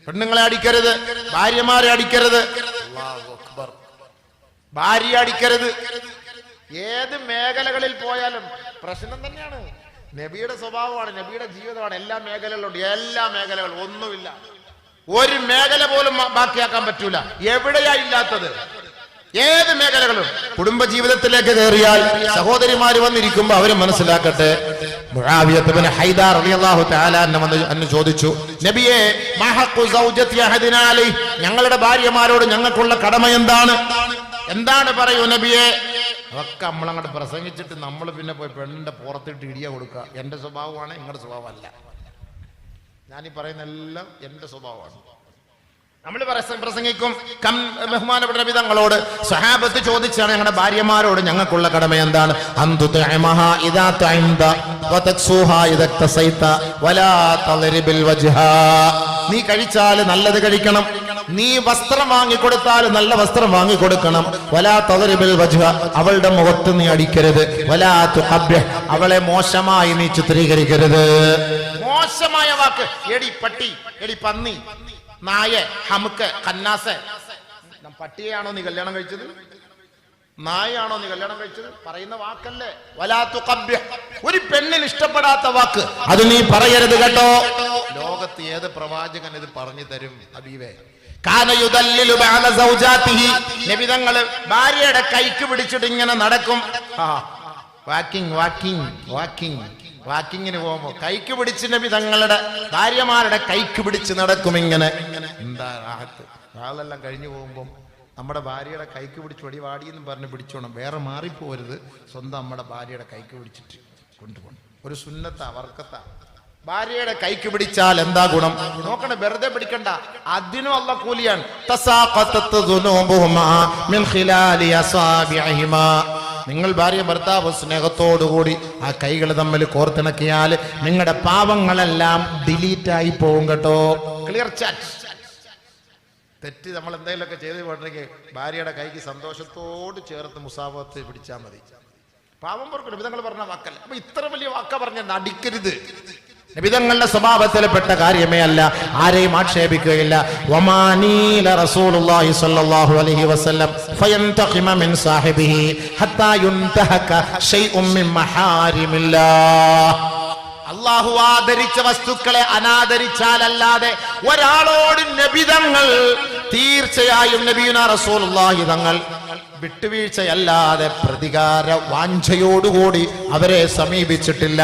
പെണ്ണുങ്ങളെ അടിക്കരുത്, ഭാര്യമാരെ അടിക്കരുത്, അല്ലാഹു അക്ബർ, ഭാര്യ അടിക്കരുത്. ഏത് മേഖലകളിൽ പോയാലും പ്രശ്നം തന്നെയാണ്. നബിയുടെ സ്വഭാവമാണ്, നബിയുടെ ജീവിതമാണ്. എല്ലാ മേഖലകളിലുണ്ട്, എല്ലാ മേഖലകളും, ഒന്നുമില്ല, ഒരു മേഖല പോലും ബാക്കിയാക്കാൻ പറ്റൂല. എവിടെയാ ഇല്ലാത്തത്? ഏത് മേഖലകളും. കുടുംബ ജീവിതത്തിലേക്ക് കയറിയാൽ സഹോദരിമാര് വന്നിരിക്കുമ്പോ അവര് മനസ്സിലാക്കട്ടെ. മുആവിയത്ത് ഇബ്നു ഹൈദാർ റളിയല്ലാഹു തആല അന്ന് ചോദിച്ചു, നബിയേ മാ ഹഖ്ഖു സൗജത്തി അഹദിനാ അലൈഹി, ഞങ്ങളുടെ ഭാര്യമാരോട് ഞങ്ങൾക്കുള്ള കടമ എന്താണ്? എന്താണ് പറയൂ നബിയെ? അതൊക്കെ നമ്മളങ്ങോട്ട് പ്രസംഗിച്ചിട്ട് നമ്മൾ പിന്നെ പോയി പെണ്ണിന്റെ പുറത്തിട്ട് ഇടിയ കൊടുക്കുക. എന്റെ സ്വഭാവമാണ്, നിങ്ങളുടെ സ്വഭാവമല്ല. ഞാനീ പറയുന്ന എല്ലാം എന്റെ സ്വഭാവമാണ്. നമ്മൾ പ്രസംഗിക്കും. ബഹുമാനപ്പെട്ട നബി തങ്ങളോട് സ്വഹാബത്ത് ചോദിച്ചാണ്, ഞങ്ങളുടെ ഭാര്യമാരോട് ഞങ്ങൾക്കുള്ള കടമ എന്താണ്? നീ കഴിച്ചാൽ നല്ലത് കഴിക്കണം, നീ വസ്ത്രം വാങ്ങിക്കൊടുത്താൽ നല്ല വസ്ത്രം വാങ്ങിക്കൊടുക്കണം. വലാ തദ്രിബിൽ വജ്ഹ, അവളുടെ മുഖത്ത് നീ അടിക്കരുത്. വലാ തുഖബ്ബിഹ്, അവളെ മോശമായി നീ ചിത്രീകരിക്കരുത്. മോശമായ വാക്ക്, എടി പട്ടി, എടി പന്നി, നായ, ഹമുക്ക്, കന്നാസ്. പട്ടിയെയാണോ നീ കല്യാണം കഴിച്ചത്? നായാണോ നീ കല്യാണം കഴിച്ചത്? പറയുന്ന വാക്കല്ലേ വലാ തുഖബ്ബിഹ്. ഒരു പെണ്ണിന് ഇഷ്ടപ്പെടാത്ത വാക്ക് അത് നീ പറയരുത് കേട്ടോ. ലോകത്ത് ഏത് പ്രവാചകൻ ഇത് പറഞ്ഞു തരും ഹബീബേ? നബി തങ്ങള് ഭാര്യയുടെ കൈക്ക് പിടിച്ചിട്ട് ഇങ്ങനെ നടക്കും. വാക്കിങ്ങിന് പോകുമ്പോ കൈക്ക് പിടിച്ച് നബി തങ്ങളുടെ ഭാര്യമാരുടെ കൈക്ക് പിടിച്ച് നടക്കും ഇങ്ങനെ. എന്താ റാഹത്ത്! ആളെല്ലാം കഴിഞ്ഞു പോകുമ്പോ നമ്മുടെ ഭാര്യയുടെ കൈക്ക് പിടിച്ച് വടിവാടിയെന്നും പറഞ്ഞ് പിടിച്ചോണം. വേറെ മാറിപ്പോരുത്. സ്വന്തം നമ്മുടെ ഭാര്യയുടെ കൈക്ക് പിടിച്ചിട്ട് കൊണ്ടുപോകണം. ഒരു സുന്നത്ത വർക്കത്ത. ഭാര്യയുടെ കൈക്ക് പിടിച്ചാൽ എന്താ ഗുണം നോക്കണേ. വെറുതെ പിടിക്കണ്ട, അതിനും അള്ള കൂലിയാണ്. നിങ്ങൾ ഭാര്യ ഭർത്താവ് സ്നേഹത്തോടുകൂടി ആ കൈകൾ തമ്മിൽ കോർത്തിണക്കിയാൽ നിങ്ങളുടെ പാവങ്ങളെല്ലാം ഡിലീറ്റ് ആയി പോകും കേട്ടോ. Clear chat. തെറ്റ് നമ്മൾ എന്തെങ്കിലുമൊക്കെ ചെയ്ത് പോയിട്ടുണ്ടെങ്കിൽ ഭാര്യയുടെ കൈക്ക് സന്തോഷത്തോട് ചേർത്ത് മുസാഫത്ത് പിടിച്ചാൽ മതി. പാവം പൊറുക്കണം. നബിതങ്ങൾ പറഞ്ഞ വാക്കല്ല. അപ്പൊ ഇത്ര വലിയ വാക്ക പറഞ്ഞ നടിക്കരുത്. നബിതങ്ങളുടെ സ്വഭാവത്തിൽപ്പെട്ട കാര്യമേ അല്ല. ആരെയും ആക്ഷേപിക്കുകയില്ല. വമാനീല റസൂലുള്ളാഹി സ്വല്ലല്ലാഹു അലൈഹി വസല്ലം ഫയന്തഖിമ മിൻ സാഹിബിഹി ഹത്താ യുൻതഹക ശൈഉം മിൻ മഹാരിമില്ലാഹ്. അല്ലാഹു ആദരിച്ച വസ്തുക്കളെ അനാദരിച്ചാലല്ലാതെ ഒരാളോട് നബിതങ്ങൾ തീർച്ചയായും നബിയുനാ റസൂലുള്ളാഹി തങ്ങൾ വിട്ടുവീഴ്ചയല്ലാതെ പ്രതികാര വാഞ്ചയോടുകൂടി അവരെ സമീപിച്ചിട്ടില്ല.